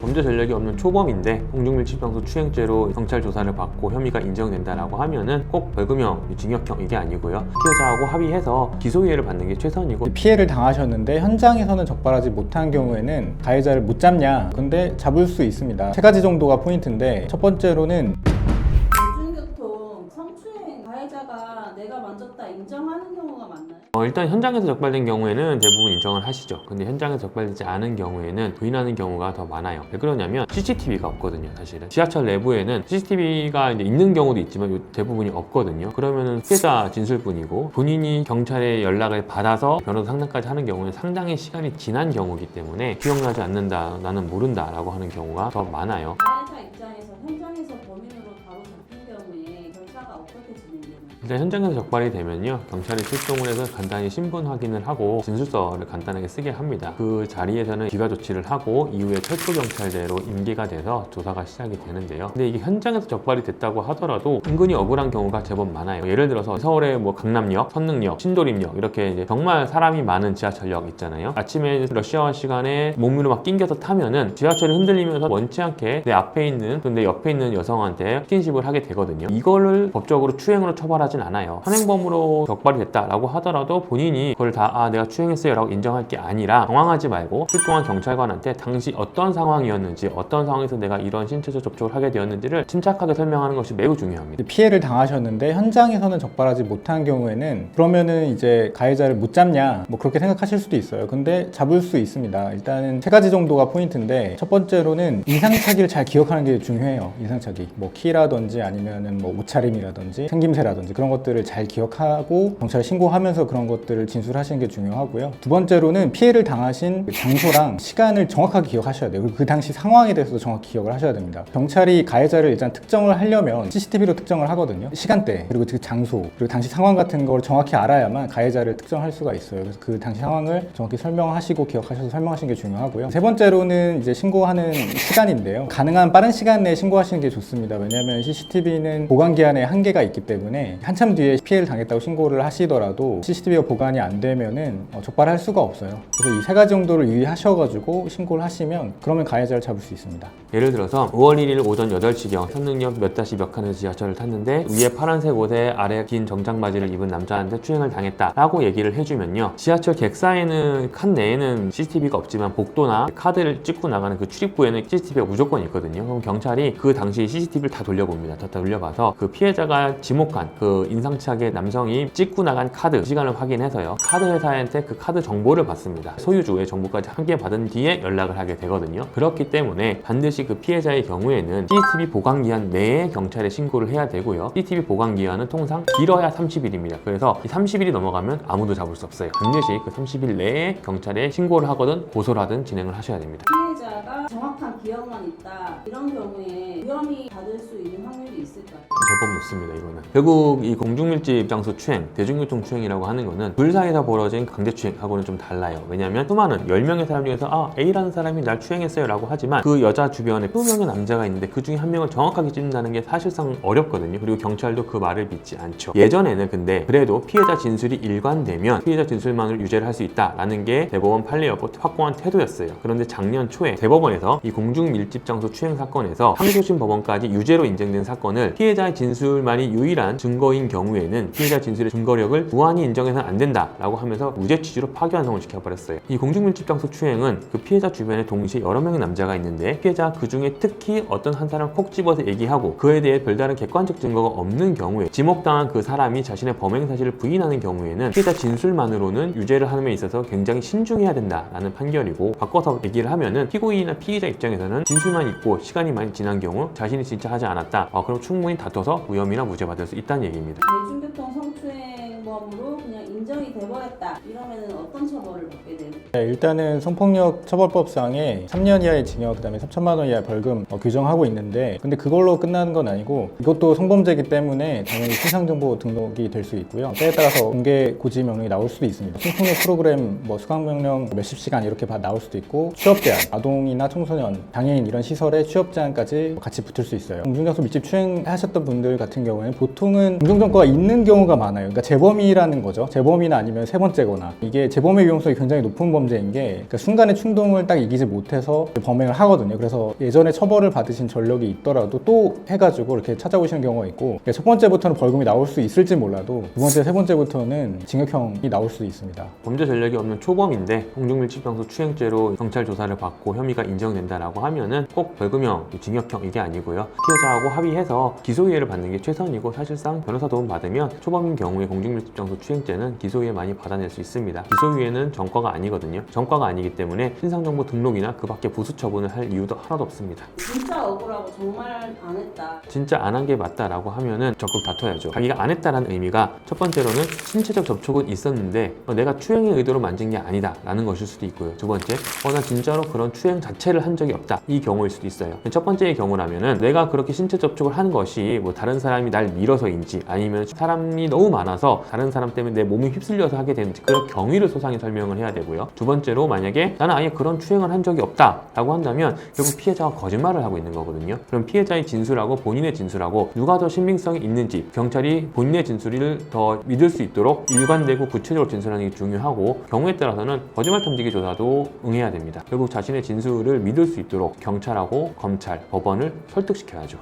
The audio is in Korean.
범죄 전력이 없는 초범인데 공중밀집장소 추행죄로 경찰 조사를 받고 혐의가 인정된다라고 하면은 꼭 벌금형, 징역형 이게 아니고요. 피해자하고 합의해서 기소유예를 받는 게 최선이고, 피해를 당하셨는데 현장에서는 적발하지 못한 경우에는 가해자를 못 잡냐? 근데 잡을 수 있습니다. 세 가지 정도가 포인트인데, 첫 번째로는 대중교통 성추행 가해자가 내가 만졌다 인정하는 경우가 많나요? 일단 현장에서 적발된 경우에는 대부분 인정을 하시죠. 근데 현장에서 적발되지 않은 경우에는 부인하는 경우가 더 많아요. 왜 그러냐면 CCTV가 없거든요. 사실은 지하철 내부에는 CCTV가 이제 있는 경우도 있지만 대부분이 없거든요. 그러면은 피해자 진술뿐이고, 본인이 경찰에 연락을 받아서 변호사 상담까지 하는 경우는 상당히 시간이 지난 경우이기 때문에 기억나지 않는다, 나는 모른다 라고 하는 경우가 더 많아요. 가해자 입장에서 현장에서 범인으로 바로 잡힌 경우에 절차가 어떻게 진행되나요? 일단 현장에서 적발이 되면요, 경찰이 출동을 해서 간단히 신분 확인을 하고 진술서를 간단하게 쓰게 합니다. 그 자리에서는 기가 조치를 하고 이후에 철도경찰대로 인계가 돼서 조사가 시작이 되는데요. 근데 이게 현장에서 적발이 됐다고 하더라도 은근히 억울한 경우가 제법 많아요. 예를 들어서 서울의 뭐 강남역, 선릉역, 신도림역 이렇게 이제 정말 사람이 많은 지하철역 있잖아요. 아침에 러시아워 시간에 목미로 막 낑겨서 타면은 지하철이 흔들리면서 원치 않게 내 앞에 있는 또 내 옆에 있는 여성한테 스킨십을 하게 되거든요. 이거를 법적으로 추행으로 처벌하진 않아요. 현행범으로 적발이 됐다라고 하더라도 본인이 그걸 다 내가 추행했어요 라고 인정할 게 아니라 당황하지 말고 출동한 경찰관한테 당시 어떤 상황이었는지, 어떤 상황에서 내가 이런 신체적 접촉을 하게 되었는지를 침착하게 설명하는 것이 매우 중요합니다. 피해를 당하셨는데 현장에서는 적발하지 못한 경우에는 그러면은 이제 가해자를 못 잡냐? 뭐 그렇게 생각하실 수도 있어요. 근데 잡을 수 있습니다. 일단은 세 가지 정도가 포인트인데, 첫 번째로는 인상착의를 잘 기억하는 게 중요해요. 인상착의. 뭐 키라든지 아니면은 뭐 옷차림이라든지 생김새라든지 그런 것들을 잘 기억하고 경찰에 신고하면서 그런 것들을 진술하시는 게 중요하고요. 두 번째로는 피해를 당하신 장소랑 시간을 정확하게 기억하셔야 돼요. 그리고 그 당시 상황에 대해서도 정확히 기억을 하셔야 됩니다. 경찰이 가해자를 일단 특정을 하려면 CCTV로 특정을 하거든요. 시간대, 그리고 그 장소, 그리고 당시 상황 같은 걸 정확히 알아야만 가해자를 특정할 수가 있어요. 그래서 그 당시 상황을 정확히 설명하시고 기억하셔서 설명하시는 게 중요하고요. 세 번째로는 이제 신고하는 시간인데요. 가능한 빠른 시간 내에 신고하시는 게 좋습니다. 왜냐하면 CCTV는 보관 기한에 한계가 있기 때문에 한참 뒤에 피해를 당했다고 신고를 하시더라도 CCTV가 보관이 안 되면은 적발할 수가 없어요. 그래서 이 세 가지 정도를 유의하셔가지고 신고를 하시면 그러면 가해자를 잡을 수 있습니다. 예를 들어서 5월 1일 오전 8시경 선릉역 몇 다시 몇 칸에서 지하철을 탔는데 위에 파란색 옷에 아래 긴 정장 바지를 입은 남자한테 추행을 당했다라고 얘기를 해주면요, 지하철 객사에는 칸 내에는 CCTV가 없지만 복도나 카드를 찍고 나가는 그 출입구에는 CCTV가 무조건 있거든요. 그럼 경찰이 그 당시 CCTV를 다 돌려봅니다. 다 돌려봐서 그 피해자가 지목한 그 인상착의 남성이 찍고 나간 카드 시간을 확인해서요, 카드 회사한테 그 카드 정보를 받습니다. 소유주의 정보까지 함께 받은 뒤에 연락을 하게 되거든요. 그렇기 때문에 반드시 그 피해자의 경우에는 CCTV 보관 기한 내에 경찰에 신고를 해야 되고요. CCTV 보관 기한은 통상 길어야 30일입니다. 그래서 이 30일이 넘어가면 아무도 잡을 수 없어요. 반드시 그 30일 내에 경찰에 신고를 하거든 고소를 하든 진행을 하셔야 됩니다. 피해자가 정확한 기억만 있다, 이런 경우에 위험이 받을 수 있는 확률이 있을까요? 제법 높습니다. 이거는 결국 이 공중밀집 장소 추행, 대중교통 추행이라고 하는 거는 둘 사이에서 벌어진 강제 추행하고는 좀 달라요. 왜냐하면 수많은 10명의 사람 중에서 A라는 사람이 날 추행했어요 라고 하지만 그 여자 주변에 20명의 남자가 있는데 그 중에 한 명을 정확하게 찝는다는 게 사실상 어렵거든요. 그리고 경찰도 그 말을 믿지 않죠. 예전에는 근데 그래도 피해자 진술이 일관되면 피해자 진술만으로 유죄를 할 수 있다라는 게 대법원 판례였고 확고한 태도였어요. 그런데 작년 초에 대법원에서 이 공중밀집 장소 추행 사건에서 항소심 법원까지 유죄로 인정된 사건을 피해자의 진술만이 유일한 증거인 경우에는 피해자 진술의 증거력을 무한히 인정해서는 안 된다라고 하면서 무죄 취지로 파기환송을 시켜버렸어요. 이 공중밀집 장소 추행은 그 피해자 주변에 동시에 여러 명의 남자가 있는데 피해자 그 중에 특히 어떤 한 사람을 콕 집어서 얘기하고 그에 대해 별다른 객관적 증거가 없는 경우에 지목당한 그 사람이 자신의 범행 사실을 부인하는 경우에는 피해자 진술만으로는 유죄를 하는 데 있어서 굉장히 신중해야 된다라는 판결이고, 바꿔서 얘기를 하면은 피고인이나 피의자 입장에서는 진술만 있고 시간이 많이 지난 경우 자신이 진짜 하지 않았다, 그럼 충분히 다퉈서 무혐의나 무죄 받을 수 있다는 얘기입니다. 대중교통 성추행범으로 그냥 인정이 돼버렸다, 이러면은 어떤 처벌을 받게 되나요? 네, 일단은 성폭력 처벌법상에 3년 이하의 징역, 그다음에 3천만 원 이하의 벌금 규정하고 있는데, 근데 그걸로 끝나는 건 아니고 이것도 성범죄이기 때문에 당연히 신상정보 등록이 될 수 있고요. 때에 따라서 공개 고지 명령이 나올 수도 있습니다. 성폭력 프로그램 수강 명령 몇십 시간 이렇게 나올 수도 있고, 취업 제한, 아동이나 청소년, 장애인 이런 시설에 취업 제한까지 같이 붙을 수 있어요. 공중장소 밀집 추행하셨던 분들 같은 경우에는 보통은 공중정보가 있는 경우가 많아요. 그러니까 재범이 재범이라는 거죠. 재범이나 아니면 세 번째거나. 이게 재범의 위험성이 굉장히 높은 범죄인 게 그러니까 순간의 충동을 딱 이기지 못해서 범행을 하거든요. 그래서 예전에 처벌을 받으신 전력이 있더라도 또 해가지고 이렇게 찾아오시는 경우가 있고 그러니까 첫 번째부터는 벌금이 나올 수 있을지 몰라도 두 번째, 세 번째부터는 징역형이 나올 수 있습니다. 범죄 전력이 없는 초범인데 공중밀집장소 추행죄로 경찰 조사를 받고 혐의가 인정된다라고 하면은 꼭 벌금형, 징역형 이게 아니고요. 피해자하고 합의해서 기소유예를 받는 게 최선이고 사실상 변호사 도움 받으면 초범인 경우에 공중밀집장소 추행죄는 기소유예 많이 받아낼 수 있습니다. 기소유예는 전과가 아니거든요. 전과가 아니기 때문에 신상정보 등록이나 그 밖에 보수 처분을 할 이유도 하나도 없습니다. 진짜 억울하고 정말 안 했다. 진짜 안 한 게 맞다라고 하면은 적극 다퉈야죠. 자기가 안 했다라는 의미가 첫 번째로는 신체적 접촉은 있었는데 내가 추행의 의도로 만진 게 아니다 라는 것일 수도 있고요. 두 번째, 나 진짜로 그런 추행 자체를 한 적이 없다 이 경우일 수도 있어요. 첫 번째의 경우라면은 내가 그렇게 신체 접촉을 하는 것이 뭐 다른 사람이 날 밀어서인지 아니면 사람이 너무 많아서 다른 사람 때문에 내 몸이 휩쓸려서 하게 되는지 그런 경위를 소상히 설명을 해야 되고요. 두 번째로 만약에 나는 아예 그런 추행을 한 적이 없다 라고 한다면 결국 피해자가 거짓말을 하고 있는 거거든요. 그럼 피해자의 진술하고 본인의 진술하고 누가 더 신빙성이 있는지 경찰이 본인의 진술을 더 믿을 수 있도록 일관되고 구체적으로 진술하는 게 중요하고 경우에 따라서는 거짓말 탐지기 조사도 응해야 됩니다. 결국 자신의 진술을 믿을 수 있도록 경찰하고 검찰, 법원을 설득시켜야죠.